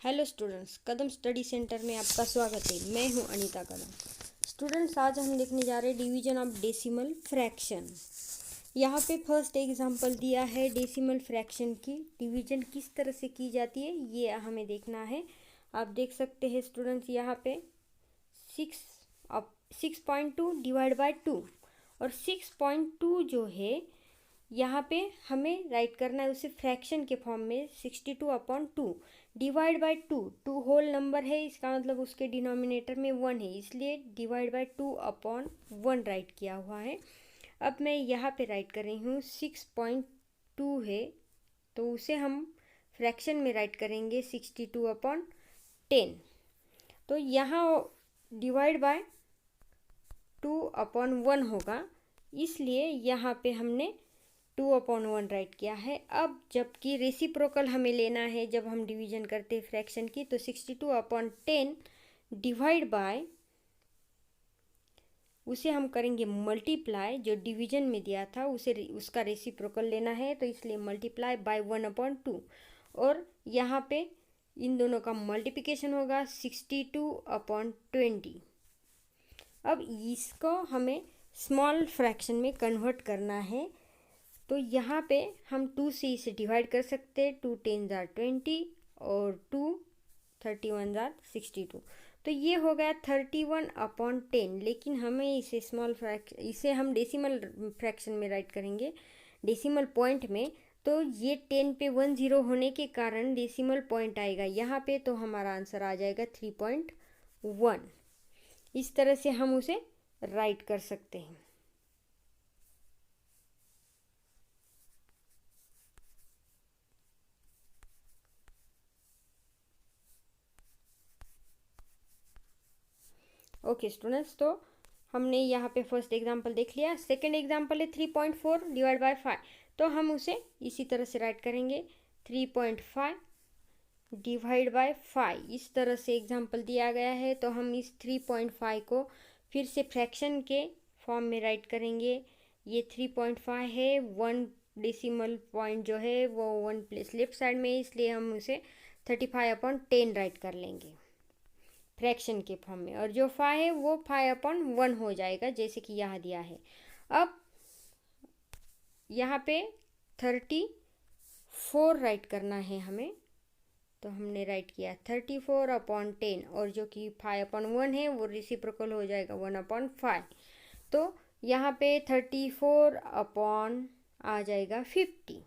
Hello students, कदम study centre में आपका स्वागत है। मैं हूं अनीता कदम। स्टूडेंट्स, आज हम देखने जा रहे हैं डिवीजन ऑफ डेसिमल फ्रैक्शन। यहाँ पे फर्स्ट एग्जांपल दिया है डेसिमल फ्रैक्शन की। डिवीजन किस तरह से की जाती है ये हमें देखना है। आप देख सकते हैं स्टूडेंट्स, यहाँ पे 6.2 डिवाइड बाय 2 और 6.2 जो है यहाँ पे हमें राइट करना है उसे फ्रैक्शन के फॉर्म में 62/2 डिवाइड बाय 2 होल नंबर है, इसका मतलब उसके डिनोमिनेटर में 1 है, इसलिए डिवाइड बाय 2/1 राइट किया हुआ है। अब मैं यहाँ पे राइट कर रही हूँ 6.2 है तो उसे हम फ्रैक्शन में राइट करेंगे 62/10। तो यहाँ डिवाइड बाय 2/1 होगा, इसलिए यहाँ पे हमने 2/1 राइट किया है। अब जबकि रेसिप्रोकल हमें लेना है जब हम डिवीजन करते हैं फ्रैक्शन की, तो 62/10 डिवाइड बाय उसे हम करेंगे मल्टीप्लाई, जो डिवीजन में दिया था उसे उसका रेसिप्रोकल लेना है, तो इसलिए मल्टीप्लाई बाय 1/2 और यहाँ पे इन दोनों का मल्टीप्लिकेशन होगा 62/20। अब इसको हमें स्मॉल फ्रैक्शन में कन्वर्ट करना है, तो यहाँ पे हम 2 से इसे डिवाइड कर सकते हैं। 2 10 जार 20 और 2 31 जार 62, तो ये हो गया 31/10। लेकिन हमें इसे इसे हम डेसिमल फ्रैक्शन में राइट करेंगे, डेसिमल पॉइंट में। तो ये 10 पे 1 0 होने के कारण डेसिमल पॉइंट आएगा यहाँ पे, तो हमारा आंसर आ जाएगा 3.1। इस तरह से हम उसे राइट कर सकते हैं। ओके स्टूडेंट्स, तो हमने यहाँ पे फर्स्ट एग्जांपल देख लिया। सेकंड एग्जांपल है 3.4 डिवाइड बाय 5, तो हम उसे इसी तरह से राइट करेंगे 3.5 डिवाइड बाय 5। इस तरह से एग्जांपल दिया गया है, तो हम इस 3.5 को फिर से फ्रैक्शन के फॉर्म में राइट करेंगे। ये 3.5 है, 1 डेसिमल पॉइंट जो है वो 1 प्लेस लेफ्ट साइड में है, इसलिए हम उसे 35/10 राइट कर लेंगे फ्रैक्शन के फॉर्म में, और जो 5 है वो 5/1 हो जाएगा जैसे कि यहाँ दिया है। अब यहाँ पे 34 राइट करना है हमें, तो हमने राइट किया 34/10, और जो कि 5/1 है वो रेसिप्रोकल हो जाएगा 1/5। तो यहाँ पे 34 आ जाएगा 50।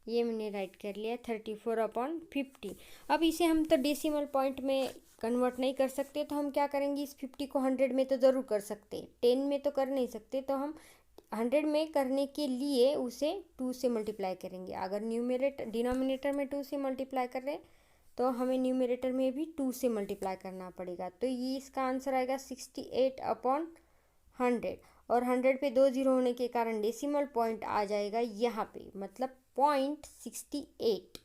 ये मैंने राइट कर लिया 34/50। अब इसे हम तो डेसिमल पॉइंट में कन्वर्ट नहीं कर सकते, तो हम क्या करेंगे, इस 50 को 100 में तो ज़रूर कर सकते, 10 में तो कर नहीं सकते, तो हम 100 में करने के लिए उसे 2 से मल्टीप्लाई करेंगे। अगर डिनोमिनेटर में 2 से मल्टीप्लाई कर रहे तो हमें न्यूमरेटर में भी 2 से मल्टीप्लाई करना पड़ेगा, तो ये इसका आंसर आएगा 68/100। और 100 पे 2 0 होने के कारण डेसिमल पॉइंट आ जाएगा यहाँ पे, मतलब 0.68।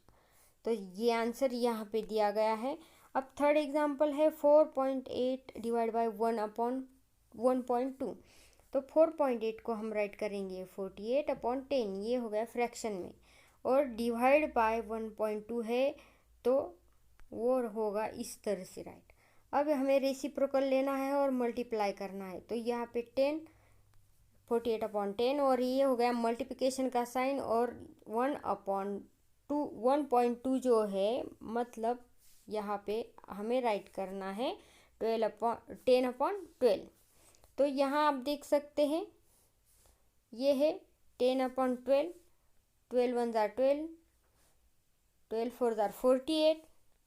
तो ये आंसर यहाँ पे दिया गया है। अब थर्ड एग्जांपल है 4.8 डिवाइड बाय 1/1.2, तो 4.8 को हम राइट करेंगे 48/10, ये हो गया फ्रैक्शन में, और डिवाइड बाय 1.2 है तो वो होगा इस तरह से राइट। अब हमें रेसिप्रोकल लेना है और मल्टीप्लाई करना है, तो यहाँ पे 48/10, और ये हो गया मल्टीप्लिकेशन का साइन, और 1/2 जो है, मतलब यहाँ पे हमें राइट करना है 10/12। तो यहाँ आप देख सकते हैं ये है 10/12, 12 1 जार 12, 12 4 जार 48,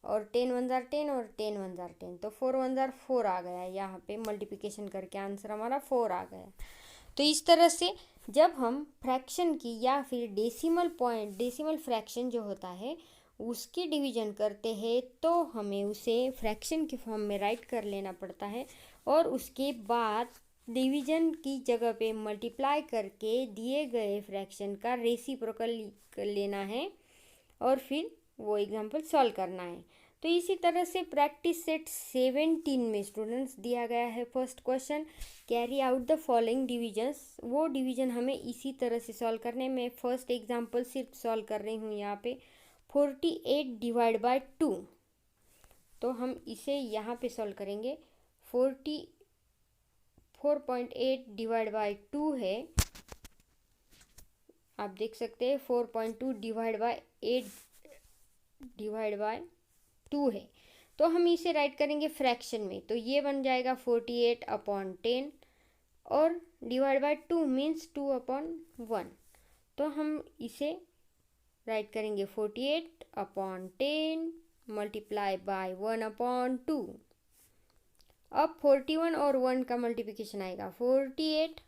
और 10 1 जार 10 और 10 1 जार 10, तो 4 1 जार 4 आ गया। यहाँ पे मल्टीप्लिकेशन करके आंसर हमारा 4 आ गया। तो इस तरह से जब हम फ्रैक्शन की या फिर डेसिमल फ्रैक्शन जो होता है उसकी डिवीजन करते हैं, तो हमें उसे फ्रैक्शन के फॉर्म में राइट कर लेना पड़ता है, और उसके बाद डिवीजन की जगह पे मल्टीप्लाई करके दिए गए फ्रैक्शन का रेसिप्रोकल लेना है, और फिर वो एग्जाम्पल सॉल्व करना है। तो इसी तरह से प्रैक्टिस सेट 17 में स्टूडेंट्स दिया गया है first question, carry out the following divisions. वो डिवीजन हमें इसी तरह से सॉल्व करने में, फर्स्ट एग्जांपल सिर्फ सॉल्व कर रही हूँ यहाँ पे। 48 डिवाइड बाय 2, तो हम इसे यहाँ पे सॉल्व करेंगे। 4.8 डिवाइड बाय 2 है, आप देख सकते हैं 4.2 डिवाइड बाय 8 डिवाइड बाय 2 है। तो हम इसे राइट करेंगे फ्रैक्शन में, तो ये बन जाएगा 48/10 और डिवाइड बाय 2 मीन्स 2/1। तो हम इसे राइट करेंगे 48/10 मल्टीप्लाई बाय 1/2। अब 41 और 1 का मल्टीप्लिकेशन आएगा 48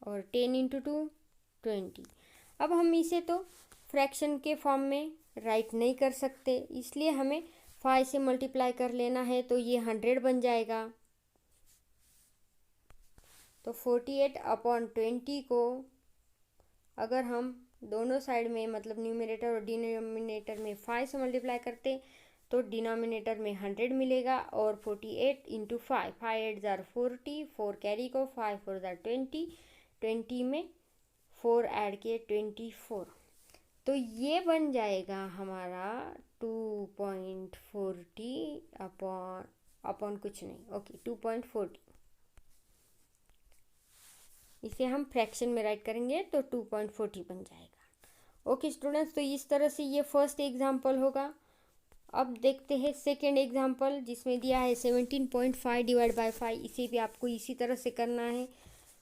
और 10 इंटू 2 20। अब हम इसे तो फ्रैक्शन के फॉर्म में राइट नहीं कर सकते, इसलिए हमें 5 से मल्टीप्लाई कर लेना है, तो ये 100 बन जाएगा। तो 48/20 को अगर हम दोनों साइड में मतलब न्यूमरेटर और डिनोमिनेटर में 5 से मल्टीप्लाई करते तो डिनोमिनेटर में 100 मिलेगा और 48 इंटू 5, 5 8 जार 40, 4 कैरी को 5 4 जार 20, 20 में 4 ऐड किए 24, तो ये बन जाएगा हमारा 2.40 अपॉन कुछ नहीं, ओके 2.40। इसे हम फ्रैक्शन में राइट करेंगे तो 2.40 बन जाएगा। ओके स्टूडेंट्स, तो इस तरह से ये फर्स्ट एग्जाम्पल होगा। अब देखते हैं सेकेंड एग्जाम्पल, जिसमें दिया है 17.5 डिवाइड बाय 5। इसे भी आपको इसी तरह से करना है,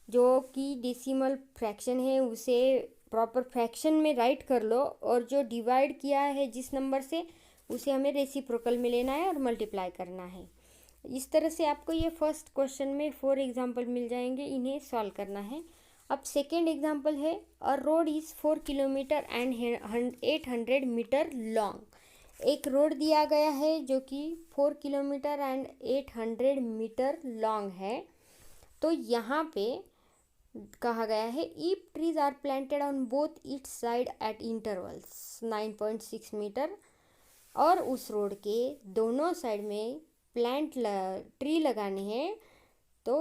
जो कि डेसिमल फ्रैक्शन है उसे प्रॉपर फ्रैक्शन में राइट कर लो, और जो डिवाइड किया है जिस नंबर से उसे हमें रेसिप्रोकल में लेना है और मल्टीप्लाई करना है। इस तरह से आपको ये फर्स्ट क्वेश्चन में 4 एग्जाम्पल मिल जाएंगे, इन्हें सॉल्व करना है। अब सेकेंड एग्जाम्पल है, a road is 4 kilometre and 800 metre long. एक रोड दिया गया है जो कि 4 किलोमीटर एंड 800 मीटर लॉन्ग है। तो यहाँ पे कहा गया है if trees are planted on both its side at intervals 9.6 metre, और उस रोड के दोनों साइड में ट्री लगाने हैं, तो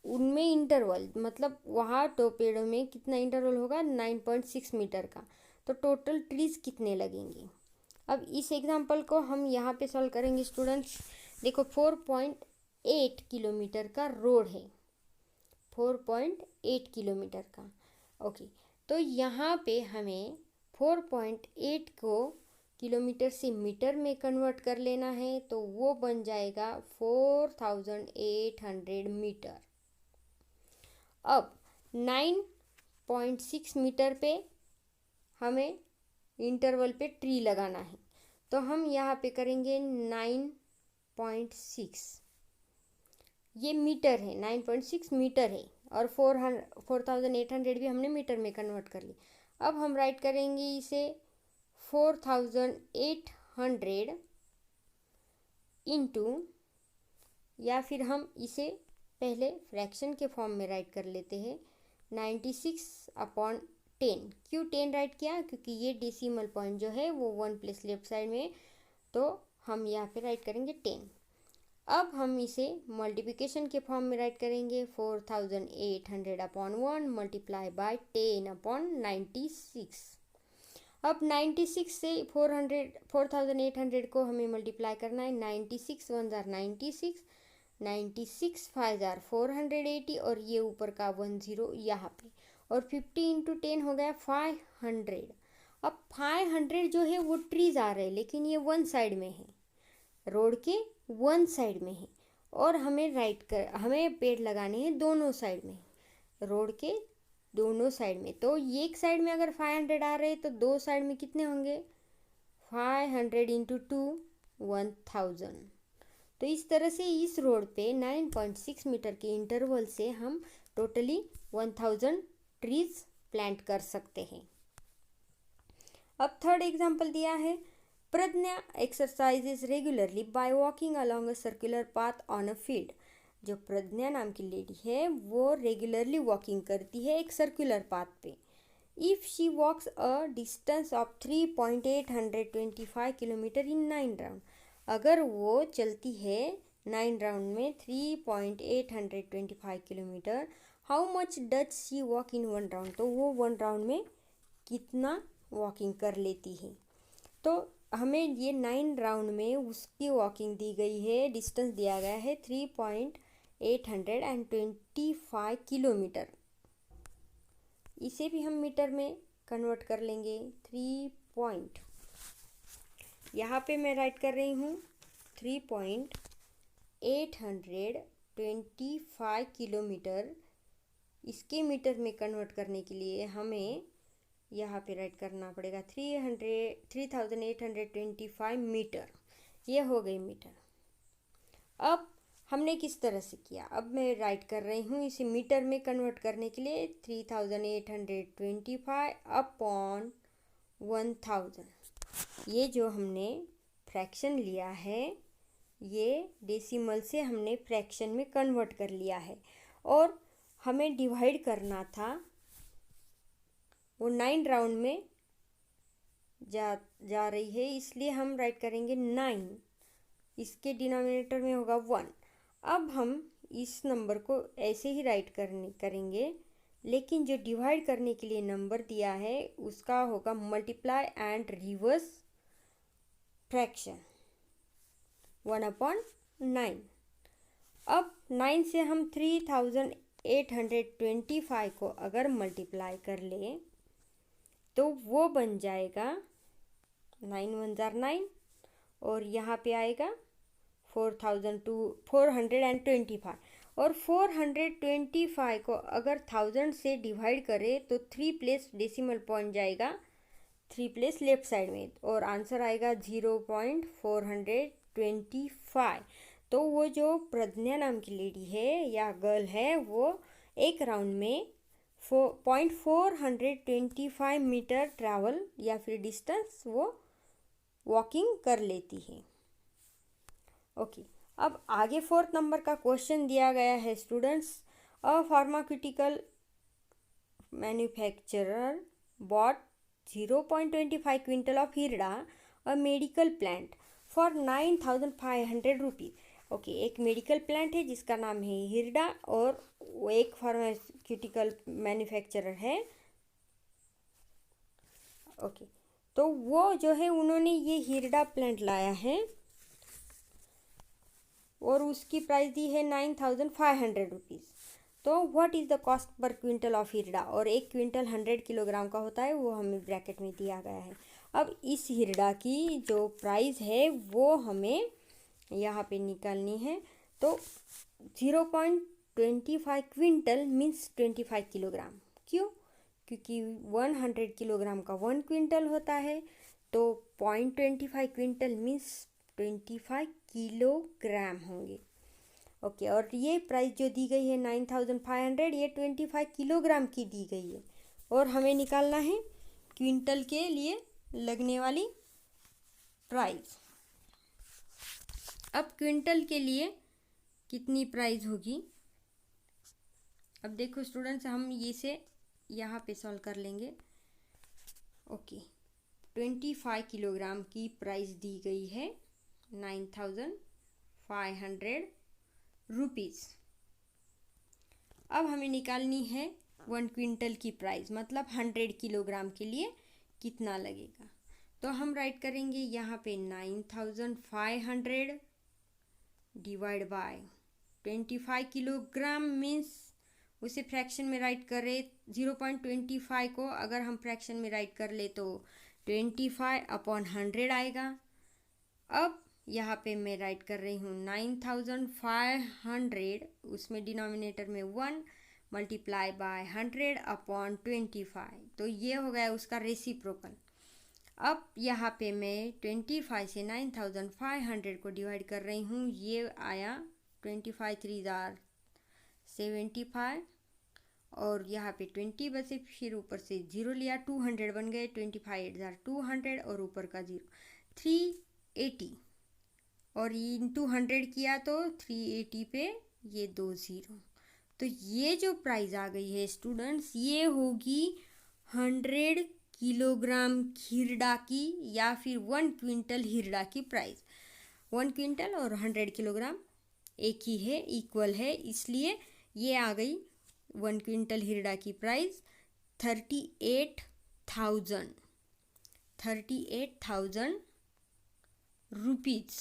उनमें इंटरवल मतलब वहाँ दो पेड़ों में कितना इंटरवल होगा 9.6 मीटर का, तो टोटल ट्रीज कितने लगेंगे। अब इस एग्जांपल को हम यहाँ पे सॉल्व करेंगे स्टूडेंट्स। देखो 4.8 किलोमीटर का रोड है, 4.8 किलोमीटर का, ओके। तो यहाँ पे हमें 4.8 को किलोमीटर से मीटर में कन्वर्ट कर लेना है, तो वो बन जाएगा 4800 मीटर। अब 9.6 मीटर पे हमें इंटरवल पे ट्री लगाना है, तो हम यहाँ पे करेंगे 9.6, ये मीटर है, 9.6 मीटर है, और 4800 भी हमने मीटर में कन्वर्ट कर ली। अब हम राइट करेंगे इसे 4800 इंटू, या फिर हम इसे पहले फ्रैक्शन के फॉर्म में राइट कर लेते हैं 96/10। क्यों 10 राइट किया, क्योंकि ये डेसिमल पॉइंट जो है वो 1 प्लस लेफ्ट साइड में, तो हम यहाँ पे राइट करेंगे 10। अब हम इसे मल्टीप्लिकेशन के फॉर्म में राइट करेंगे 4800/1 मल्टीप्लाई बाय 10/96। अब 96 से 4800 को हमें मल्टीप्लाई करना है, 96 1 जार 96, 96 5 जार 480, और ये ऊपर का 10 यहाँ पे, और 50 इंटू 10 हो गया 500। अब 500 जो है वो ट्रीज आ रहे हैं, लेकिन ये वन साइड में है, रोड के वन साइड में है, और हमें पेड़ लगाने हैं दोनों साइड में, रोड के दोनों साइड में। तो एक साइड में अगर 500 आ रहे हैं तो दो साइड में कितने होंगे 500 इंटू 2 1000। तो इस तरह से इस रोड पे 9.6 मीटर के इंटरवल से हम टोटली 1000 ट्रीज प्लांट कर सकते हैं। अब थर्ड एग्जांपल दिया है, Pragya exercises regularly by walking along a circular path on a field. जो प्रज्ञा नाम की लेडी है वो रेगुलरली वॉकिंग करती है एक सर्कुलर पाथ पे। If she walks a distance of 3.825 kilometre in 9 round, अगर वो चलती है 9 राउंड में 3.825 kilometre, how much does she walk in 1 round, तो वो 1 राउंड में कितना वॉकिंग कर लेती है। तो हमें ये 9 राउंड में उसकी वॉकिंग दी गई है, डिस्टेंस दिया गया है 3.825 किलोमीटर। इसे भी हम मीटर में कन्वर्ट कर लेंगे। 3 यहाँ पे मैं राइट कर रही हूँ 3.825 किलोमीटर। इसके मीटर में कन्वर्ट करने के लिए हमें यहाँ पे राइट करना पड़ेगा 3825 मीटर। ये हो गई मीटर। अब हमने किस तरह से किया, अब मैं राइट कर रही हूँ इसे मीटर में कन्वर्ट करने के लिए 3825 अपॉन 1000। ये जो हमने फ्रैक्शन लिया है ये डेसिमल से हमने फ्रैक्शन में कन्वर्ट कर लिया है और हमें डिवाइड करना था। वो 9 राउंड में जा रही है, इसलिए हम राइट करेंगे 9। इसके डिनोमिनेटर में होगा 1। अब हम इस नंबर को ऐसे ही राइट करेंगे, लेकिन जो डिवाइड करने के लिए नंबर दिया है उसका होगा मल्टीप्लाई एंड रिवर्स फ्रैक्शन 1/9। अब 9 से हम 3825 को अगर मल्टीप्लाई कर ले तो वो बन जाएगा 9 1 जार 9 और यहाँ पे आएगा 425 और 425 को अगर 1000 से डिवाइड करें तो 3 प्लेस डेसिमल पॉइंट जाएगा, 3 प्लेस लेफ्ट साइड में और आंसर आएगा 0.425। तो वो जो प्रज्ञा नाम की लेडी है या गर्ल है वो एक राउंड में 425 मीटर ट्रैवल या फिर डिस्टेंस वो वॉकिंग कर लेती है। ओके, अब आगे 4th नंबर का क्वेश्चन दिया गया है students. A pharmaceutical manufacturer bought 0.25 quintal of hirda a medical plant for 9500 rupees. Okay, एक मेडिकल प्लांट है जिसका नाम है हिरडा और वो एक फार्मास्यूटिकल मैन्युफैक्चरर है। ओके, तो वो जो है उन्होंने ये हिरडा प्लांट लाया है और उसकी प्राइस दी है 9500 रुपीज़। तो what is the cost per quintal of hirda, और एक क्विंटल 100 किलोग्राम का होता है, वो हमें ब्रैकेट में दिया गया है। अब इस हिरडा की जो प्राइस है वो हमें यहाँ पे निकालनी है। तो 0.25 क्विंटल मीन्स 25 किलोग्राम। क्यों? क्योंकि 100 किलोग्राम का 1 क्विंटल होता है, तो 0.25 क्विंटल मीन्स 25 किलोग्राम होंगे। ओके, और ये प्राइस जो दी गई है 9500, ये 25 किलोग्राम की दी गई है और हमें निकालना है क्विंटल के लिए लगने वाली प्राइस। अब क्विंटल के लिए कितनी प्राइस होगी, अब देखो स्टूडेंट्स, हम इसे यहाँ पे सॉल्व कर लेंगे। ओके, 25 किलोग्राम की प्राइस दी गई है 9500 रुपीज़। अब हमें निकालनी है 1 क्विंटल की प्राइस, मतलब 100 किलोग्राम के लिए कितना लगेगा। तो हम राइट करेंगे यहाँ पे 9500 डिवाइड बाय 25 किलोग्राम मीन्स उसे फ्रैक्शन में राइट करें। 0.25 को अगर हम फ्रैक्शन में राइट कर ले तो 25/100 आएगा। अब यहाँ पे मैं राइट कर रही हूँ 9500, उसमें डिनोमिनेटर में 1 मल्टीप्लाई बाय 100/25, तो ये हो गया उसका रेसिप्रोकल। अब यहाँ पे मैं 25 से 9500 को डिवाइड कर रही हूँ, ये आया 25 3 जार 75 और यहाँ पे 20 बचे, फिर ऊपर से 0 लिया, 200 बन गए, 25 8 जार 200 और ऊपर का 0 380 और इंटू 100 किया तो 380 पे ये 2 0। तो ये जो प्राइस आ गई है स्टूडेंट्स, ये होगी 100 किलोग्राम हिरडा की या फिर 1 क्विंटल हिरडा की प्राइस। 1 क्विंटल और 100 किलोग्राम एक ही है, इक्वल है, इसलिए ये आ गई 1 क्विंटल हिरडा की प्राइस 38,000। 38,000 रुपीज़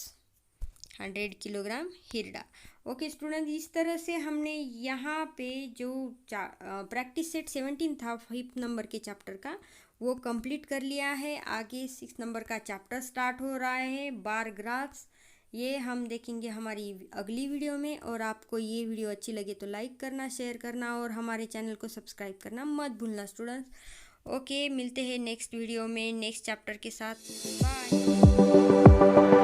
100 किलोग्राम हीरा। ओके स्टूडेंट, इस तरह से हमने यहाँ पे जो प्रैक्टिस सेट 17 था 5th नंबर के चैप्टर का, वो कंप्लीट कर लिया है। आगे 6 नंबर का चैप्टर स्टार्ट हो रहा है, बार ग्राफ्स। ये हम देखेंगे हमारी अगली वीडियो में। और आपको ये वीडियो अच्छी लगे तो लाइक करना, शेयर करना और हमारे चैनल को सब्सक्राइब करना मत भूलना स्टूडेंट्स। ओके, मिलते हैं नेक्स्ट वीडियो में नेक्स्ट चैप्टर के साथ। बाय।